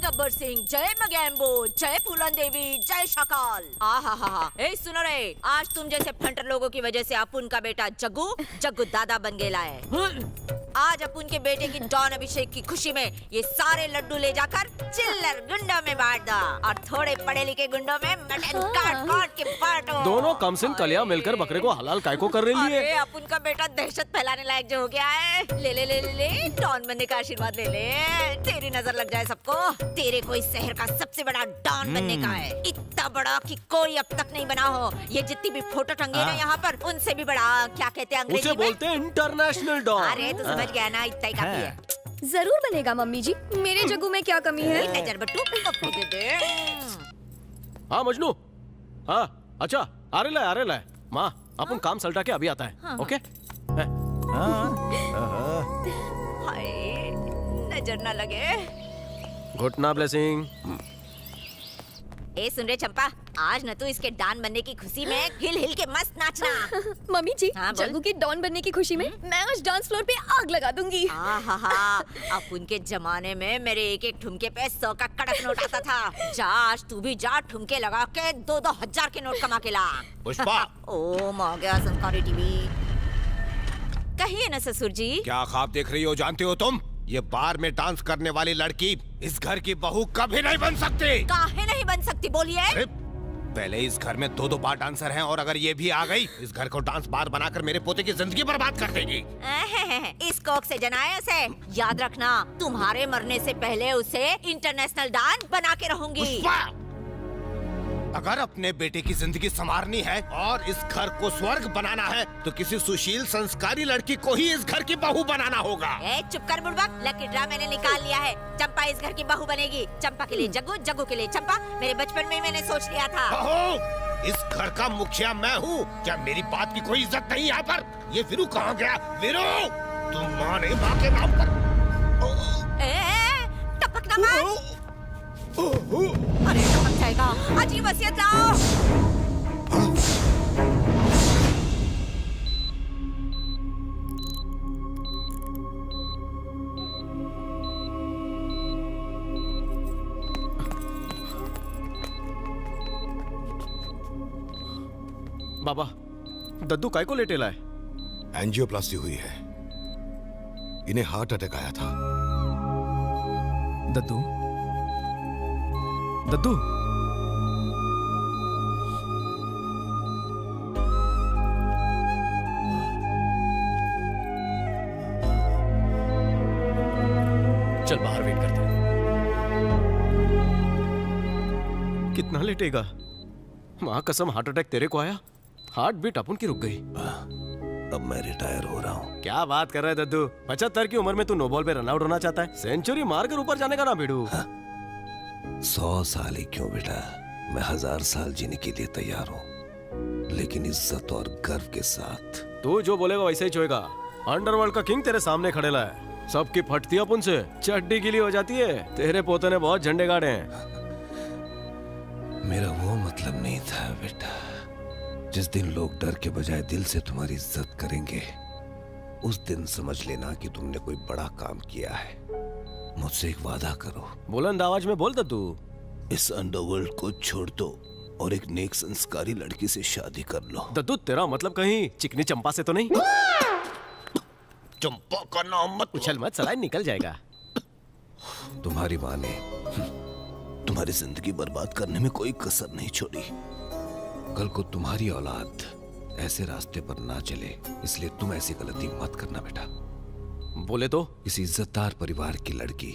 गब्बर सिंह, जय मगैम्बो, जय फूलन देवी, जय शकाल। आहा, ए सुनो रे, आज तुम जैसे फंटर लोगों की वजह से अपुन का बेटा जग्गू जग्गू दादा बन गेला है। आज अपुन के बेटे की डॉन अभिषेक की खुशी में ये सारे लड्डू ले जाकर चिल्लर गुंडों में बांट दो और थोड़े पढ़े लिखे गुंडों में मटन काट के बांटो। दोनों कमसिन कलिया मिलकर बकरे को हलाल काय को कर रही है। अरे अपुन का बेटा दहशत फैलाने लायक जो हो गया है। ले ले ले ले ले डॉन बनने का आशीर्वाद ले ले, तेरी नजर लग जाए सबको। तेरे को इस शहर का सबसे बड़ा डॉन बनने का है, इतना बड़ा कि कोई अब तक नहीं बना हो। ये जितनी भी फोटो टंगी है ना यहाँ पर, उनसे भी बड़ा। क्या कहते हैं अंग्रेजी में? उसे बोलते हैं इंटरनेशनल डॉन। अरे तू समझ गया ना, इतना ही काफी है। जरूर बनेगा मम्मी जी, मेरे जग्गू में क्या कमी है? नजर बट्टू अपने दे दे। हाँ मजनू, हाँ अच्छा आ रहे ला माँ, अपन काम सलटा के अभी आता है। ओके हाय, नजर ना लगे। घुटना ब्लेसिंग। ए सुन रे चंपा, आज न तू इसके डॉन बनने की खुशी में हिल हिल के मस्त नाचना। मम्मी जी, हाँ, बोल। जग्गू के डॉन बनने की खुशी में मैं आज डांस फ्लोर पे आग लगा दूंगी। अब उनके जमाने में मेरे एक एक ठुमके पे 100 का कड़क नोट आता था। जा आज तू भी जा, ठुमके लगा के 2-2 हजार के नोट कमा के ला। पुष्पा। ओ मौ गया संस्कारी टीवी। कहिए ना ससुर जी। क्या ख्वाब देख रही हो जानते हो तुम? ये बार में डांस करने वाली लड़की इस घर की बहू कभी नहीं बन सकती। काहे नहीं बन सकती बोलिए? पहले इस घर में 2-2 बार डांसर हैं और अगर ये भी आ गई इस घर को डांस बार बनाकर मेरे पोते की जिंदगी बर्बाद कर देगी। इस कोक से जनाए उसे। याद रखना, तुम्हारे मरने से पहले उसे इंटरनेशनल डांस बना के रहूंगी। पुष्पा, अगर अपने बेटे की जिंदगी संवारनी है और इस घर को स्वर्ग बनाना है तो किसी सुशील संस्कारी लड़की को ही इस घर की बहू बनाना होगा। ए चुप कर बुड़बक, लकी ड्रा मैंने निकाल लिया है। चंपा इस घर की बहू बनेगी। चंपा के लिए जग्गू, जग्गू के लिए चंपा। मेरे बचपन में मैंने सोच लिया था। बहू, इस घर का मुखिया मैं हूँ। क्या मेरी बात की कोई इज्जत नहीं यहाँ पर? ये वीरू कहाँ गया? वीरू, तुम माँ नहीं माँ के नाम पर। टपकना मत। अरे टपक जाएगा। अजीब वसीयत लाओ। बाबा, दद्दू काय को लेटे लाए? एंजियोप्लास्टी हुई है, इन्हें हार्ट अटैक आया था। दद्दू, दद्दू, चल बाहर वेट करते हैं। कितना लेटेगा? माँ कसम, हार्ट अटैक तेरे को आया? हार्ट बीट अपन की रुक गई। अब मैं रिटायर हो रहा हूँ। क्या बात कर रहा है दद्दू? 75 की उम्र में तू नो बॉल पे रन आउट होना चाहता है? सेंचुरी मारकर ऊपर जाने का ना भिड़ू। 100 साल ही क्यों बेटा, मैं 1000 साल जीने के लिए तैयार हूँ, लेकिन इज्जत और गर्व के साथ। तू जो बोलेगा वैसे ही होएगा। अंडरवर्ल्ड का किंग तेरे सामने खड़ेला है, सबकी फटती अपन से चड्डी गीली हो जाती है। तेरे पोते ने बहुत झंडे गाड़े हैं। मेरा वो मतलब नहीं था बेटा। जिस दिन लोग डर के बजाय दिल से तुम्हारी इज्जत करेंगे, उस दिन समझ लेना कि तुमने कोई बड़ा काम किया है। मुझसे एक वादा करो। बुलंद आवाज में बोल दद्दू। इस अंडरवर्ल्ड को छोड़ दो और एक नेक संस्कारी लड़की से शादी कर लो। दद्दू, तेरा मतलब कहीं चिकनी चंपा से तो नहीं? चंपा का नाम मत उछल मत, सलाइन निकल जाएगा। तुम्हारी माँ ने तुम्हारी जिंदगी बर्बाद करने में कोई कसर नहीं छोड़ी। कल को तुम्हारी औलाद ऐसे रास्ते पर ना चले, इसलिए तुम ऐसी गलती मत करना बेटा। बोले तो? किसी इज्जतदार परिवार की लड़की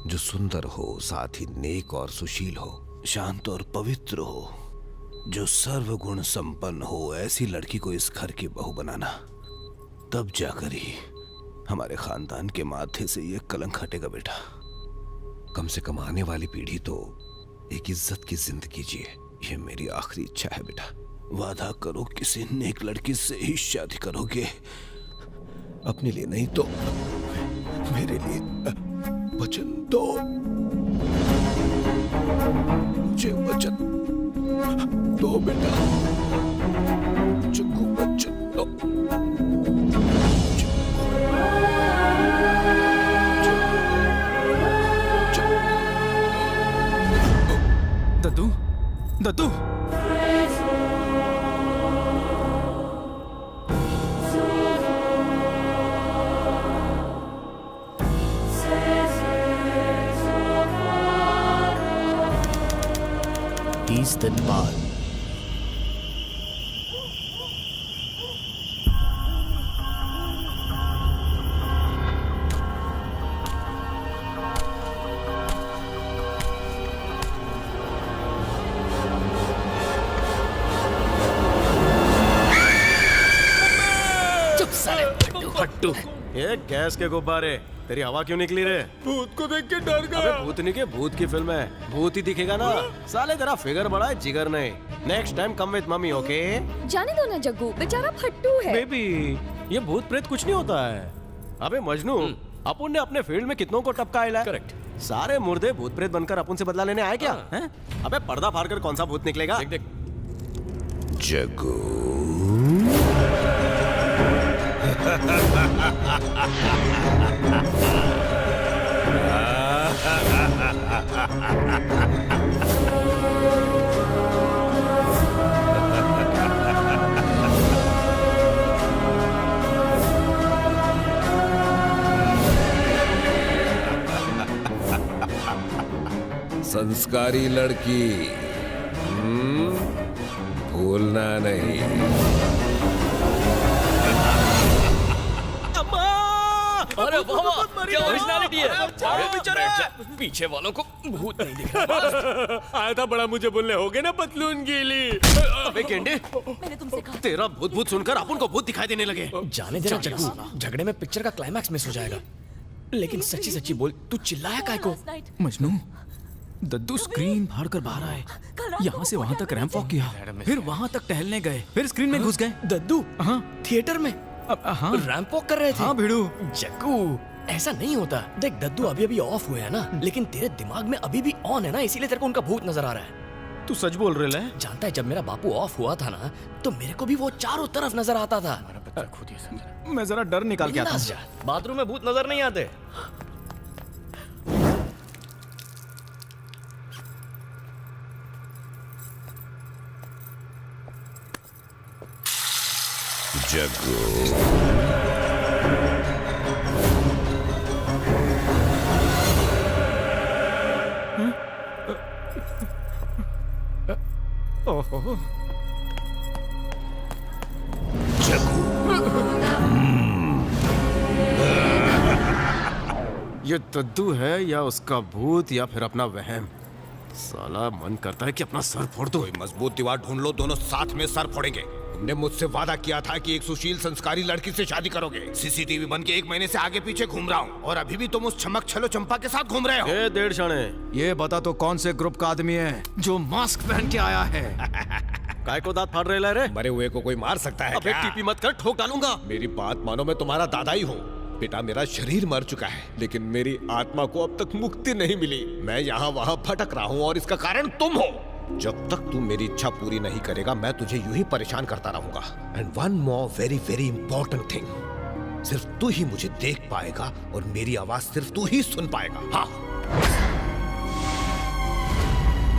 जो सुंदर हो, साथ ही नेक और सुशील हो, शांत और पवित्र हो, जो सर्वगुण संपन्न हो, ऐसी लड़की को इस घर की बहू बनाना। तब जाकर ही हमारे खानदान के माथे से ये कलंक हटेगा बेटा। कम से कम आने वाली पीढ़ी तो एक इज्जत की जिंदगी जिए, ये मेरी आखिरी इच्छा है बेटा। वादा करो किसी नेक लड़की से ही शादी करोगे, अपने लिए नहीं तो मेरे लिए वचन दो। मुझे वचन दो बेटा, जग्गू वचन दो। दद्दू दद्दू He's Dinbal. चुप साले फट्टू। ये गैस के गुब्बारे, तेरी हवा क्यों निकली रे? भूत को देख के डर अबे भूतनी के भूत की फिल्म है, भूत ही दिखेगा ना। साले तेरा फिगर बड़ा है, जिगर नहीं। Next time come with mummy, okay? जाने दो ना जग्गू, बेचारा फट्टू है। बेबी, ये भूत प्रेत कुछ नहीं होता है। अबे मजनू, अपन ने अपने फील्ड में कितनों को टपका है। करेक्ट। सारे मुर्दे भूत प्रेत बनकर अपन से बदला लेने आए क्या? हैं? अबे पर्दा फाड़कर कौन सा भूत निकलेगा? देख देख। जग्गू संस्कारी लड़की, भूलना नहीं। अरे वाह, क्या ओरिजिनलिटी है। अरे पीछे वालों को भूत नहीं दिख रहा। आया था बड़ा मुझे बोलने, हो गए ना पतलून गीली। अबे गेंडे, मैंने तुमसे कहा तेरा भूत भूत सुनकर अपन को भूत दिखाई देने लगे। जाने देना जग्गू, झगड़े में पिक्चर का क्लाइमैक्स मिस हो जाएगा। लेकिन सच्ची सच्ची बोल, तू चिल्लाया काय को? मजनू, दद्दू स्क्रीन फाड़ कर बाहर आए, यहाँ से वहाँ तक रैंप वॉक किया, फिर वहाँ तक टहलने गए, फिर स्क्रीन में घुस गए। दद्दू, हाँ थिएटर में हाँ रैंप वॉक कर रहे थे। हाँ भिड़ू। जग्गू, ऐसा नहीं होता। देख दद्दू अभी अभी ऑफ हुए है ना, लेकिन तेरे दिमाग में अभी भी ऑन है ना, इसीलिए तेरे को उनका भूत नजर आ रहा है। तू सच बोल रहे है? जानता है, जब मेरा बापू ऑफ हुआ था ना, तो मेरे को भी वो चारों तरफ नजर आता था। मैं जरा डर निकाल के आता बिंदास हूँ। जा, बाथरूम में भूत नजर नहीं आते। जग्गू ओहो, ये दद्दू है या उसका भूत या फिर अपना वहम? साला मन करता है कि अपना सर फोड़ दो। कोई मजबूत दीवार ढूंढ लो, दोनों साथ में सर फोड़ेंगे। तुमने मुझसे वादा किया था कि एक सुशील संस्कारी लड़की से शादी करोगे। सीसीटीवी बन के 1 महीने से आगे पीछे घूम रहा हूँ और अभी भी तुम उस चमक छलो चंपा के साथ घूम रहे हो। ए डेढ़ शाणे, ये बता तो कौन से ग्रुप का आदमी है जो मास्क पहन के आया है? काय को दांत फाड़ रहे रे? मरे हुए को कोई मार सकता है अबे क्या? टीपी मत कर, ठोक डालूंगा। मेरी बात मानो, मैं तुम्हारा दादा ही हूँ। बेटा, मेरा शरीर मर चुका है, लेकिन मेरी आत्मा को अब तक मुक्ति नहीं मिली। मैं यहाँ वहाँ भटक रहा हूँ और इसका कारण तुम हो। जब तक तू मेरी इच्छा पूरी नहीं करेगा, मैं तुझे यूं ही परेशान करता रहूंगा। And one more very very important thing, सिर्फ तू ही मुझे देख पाएगा और मेरी आवाज सिर्फ तू ही सुन पाएगा। हाँ।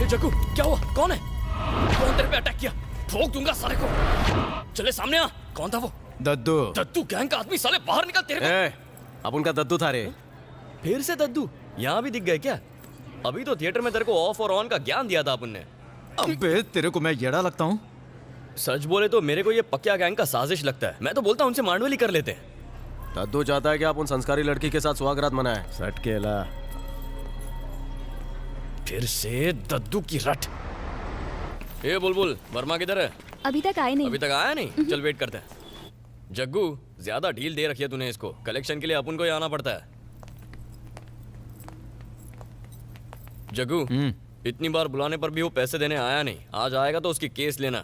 जग्गू, क्या हुआ? कौन है? कौन तेरे पे अटैक किया? ठोक दूंगा साले को। चले सामने आ। कौन था वो? दद्दू। दद्दू गैंग का आदमी, साले बाहर निकल। तेरे ए, अब उनका दद्दू था रे। फिर से दद्दू यहाँ भी दिख गए क्या? अभी तो थिएटर में तेरे को ऑफ और ऑन का ज्ञान दिया था अपन ने। अबे तेरे को मैं येड़ा लगता हूँ? सच बोले तो मेरे को ये पक्या गैंग का साजिश लगता है। मैं तो बोलता हूँ उनसे मांडवली कर लेते हैं। दद्दू चाहता है कि आप उन संस्कारी लड़की के साथ सुहागरात मनाएं। सट केला। फिर से दद्दू की रट। ए बुलबुल, वर्मा किधर है? अभी तक आए नहीं। अभी तक आया नहीं? चल वेट करते हैं। जग्गू, ज्यादा ढील दे रखी है तूने इसको। कलेक्शन के लिए अपन को ही आना पड़ता है। जग्गू, इतनी बार बुलाने पर भी वो पैसे देने आया नहीं। आज आएगा तो उसकी केस लेना।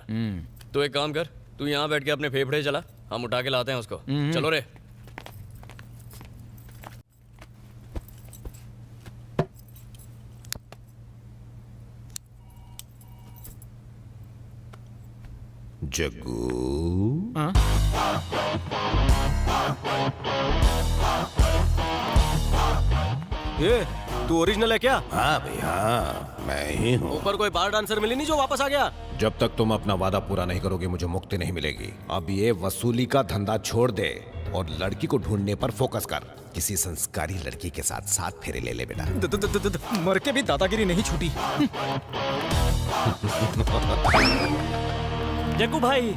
तो एक काम कर, तू यहाँ बैठ के अपने फेफड़े चला, हम उठा के लाते हैं उसको। चलो रे। जग्गू, ये तू ओरिजिनल है क्या? हाँ भैया, मैं ही हूँ। ऊपर कोई बार डांसर मिली नहीं जो वापस आ गया? जब तक तुम अपना वादा पूरा नहीं करोगे मुझे मुक्ति नहीं मिलेगी। अब ये वसूली का धंधा छोड़ दे और लड़की को ढूंढने पर फोकस कर। किसी संस्कारी लड़की के साथ साथ फेरे ले ले बेटा। मर के भी दादागिरी नहीं छूटी। जग्गू भाई,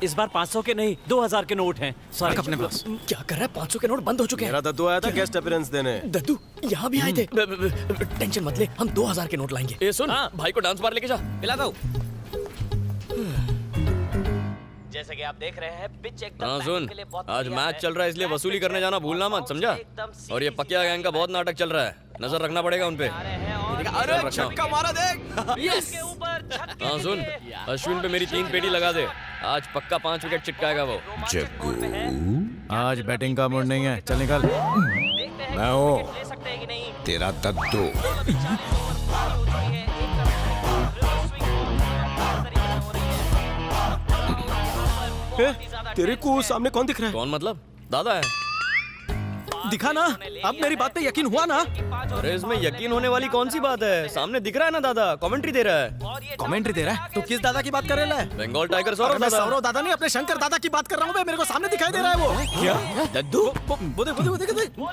इस बार 500 के नहीं 2000 के नोट हैं। रख अपने पास। क्या कर रहा है? 500 के नोट बंद हो चुके हैं। मेरा दद्दू आया था गेस्ट अपीयरेंस देने। दद्दू यहाँ भी आए थे। टेंशन मत ले, हम 2000 के नोट लाएंगे। ए सुन, भाई को डांस बार लेके जा, पिलाता हूँ। जैसे कि आप देख रहे हैं, पिच एकदम हाँ सुन, के लिए बहुत आज बढ़िया मैच है। चल रहा है इसलिए वसूली करने जाना भूलना मत, समझा? और ये पकिया गैंग का बहुत नाटक चल रहा है, नजर रखना पड़ेगा उनपे। अरे छक्का मारा देख। इसके ऊपर छक्के हाँ सुन, अश्विन पे मेरी 3 पेटी लगा दे, आज पक्का 5 विकेट चिटकाएगा वो। जग्गू, आज बैटिंग का मूड नहीं है, चल निकल। मैं हूँ ले सकते हैं कि नहीं। तेरा दद्दू। तेरे को सामने कौन दिख रहा है? कौन मतलब? दादा है। दिखा ना, अब मेरी बात पे यकीन हुआ ना? अरे इसमें यकीन होने वाली कौन सी बात है? सामने दिख रहा है ना दादा, कमेंट्री दे रहा है। कमेंट्री दे रहा है? तो किस दादा की बात कर रहा है? बंगाल टाइगर अरे सौरभ मैं दादा। सौरव दादा नहीं, अपने शंकर दादा की बात कर रहा हूँ। मेरे को सामने दिखाई दे रहा है वो। क्या? दद्दू वो देख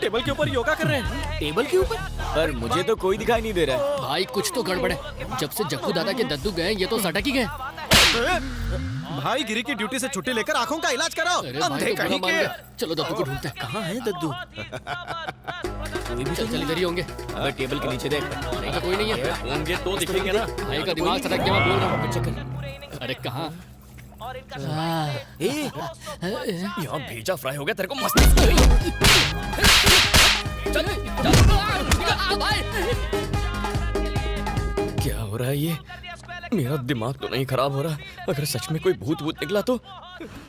टेबल के ऊपर योगा कर रहे हैं। टेबल के ऊपर? पर मुझे तो कोई दिखाई नहीं दे रहा है। भाई कुछ तो गड़बड़ है। जब से जग्गू दादा के दद्दू गए ये तो सटक ही गए। भाई गिरी की ड्यूटी से छुट्टी लेकर आंखों का इलाज कराओ। अरे अब भाई देख तो बुरा कहीं मान के। गया। चलो दद्दू को ढूंढते हैं। कहाँ है दद्दू? चल चल इधर ही होंगे। अबे टेबल के नीचे देख। नहीं तो कोई नहीं है। होंगे तो दिखेंगे ना। भाई का दिमाग सटक गया, मैं बोल रहा हूँ। चक्कर। अरे कहाँ? यहाँ भेजा फ्राई हो गया तेरे को मस्त। क्या हो रहा है ये? मेरा दिमाग तो नहीं खराब हो रहा। अगर सच में कोई भूत निकला तो